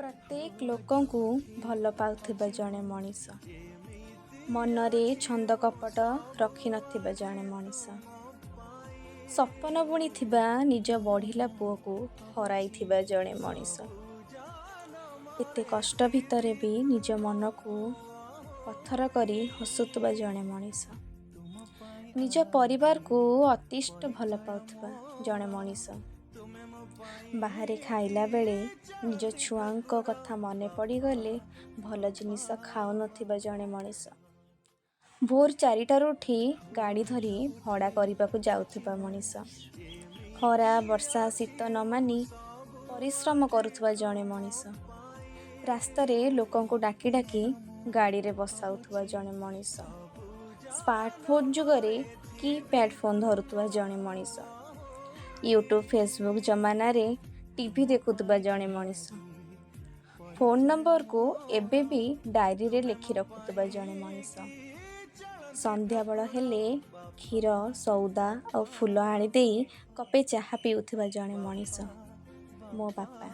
ପ୍ରତ୍ୟେକ ଲୋକଙ୍କୁ ଭଲ ପାଉଥିବା ଜଣେ ମଣିଷ, ମନରେ ଛନ୍ଦ କପଟ ରଖିନଥିବା ଜଣେ ମଣିଷ, ସପନ ବୁଣିଥିବା ନିଜ ବଢ଼ିଲା ପୁଅକୁ ହରାଇଥିବା ଜଣେ ମଣିଷ, ଏତେ କଷ୍ଟ ଭିତରେ ବି ନିଜ ମନକୁ ପଥର କରି ହସୁଥିବା ଜଣେ ମଣିଷ, ନିଜ ପରିବାରକୁ ଅତିଷ୍ଠ ଭଲ ପାଉଥିବା ଜଣେ ମଣିଷ, ବାହାରେ ଖାଇଲା ବେଳେ ନିଜ ଛୁଆଙ୍କ କଥା ମନେ ପଡ଼ିଗଲେ ଭଲ ଜିନିଷ ଖାଉନଥିବା ଜଣେ ମଣିଷ, ଭୋର 4ଟାରୁ ଉଠି ଗାଡ଼ି ଧରି ଭଡ଼ା କରିବାକୁ ଯାଉଥିବା ମଣିଷ, ଖରା ବର୍ଷା ଶୀତ ନ ମାନି ପରିଶ୍ରମ କରୁଥିବା ଜଣେ ମଣିଷ, ରାସ୍ତାରେ ଲୋକଙ୍କୁ ଡାକି ଡାକି ଗାଡ଼ିରେ ବସାଉଥିବା ଜଣେ ମଣିଷ, ସ୍ମାର୍ଟଫୋନ୍ ଯୁଗରେ କିପ୍ୟାଡ୍ ଫୋନ୍ ଧରୁଥିବା ଜଣେ ମଣିଷ, ୟୁଟ୍ୟୁବ୍ ଫେସବୁକ୍ ଜମାନାରେ ଟିଭି ଦେଖୁଥିବା ଜଣେ ମଣିଷ, ଫୋନ୍ ନମ୍ବରକୁ ଏବେ ବି ଡାଏରୀରେ ଲେଖି ରଖୁଥିବା ଜଣେ ମଣିଷ, ସନ୍ଧ୍ୟାବେଳ ହେଲେ କ୍ଷୀର ସଉଦା ଆଉ ଫୁଲ ଆଣିଦେଇ କପେ ଚାହା ପିଉଥିବା ଜଣେ ମଣିଷ, ମୋ ବାପା।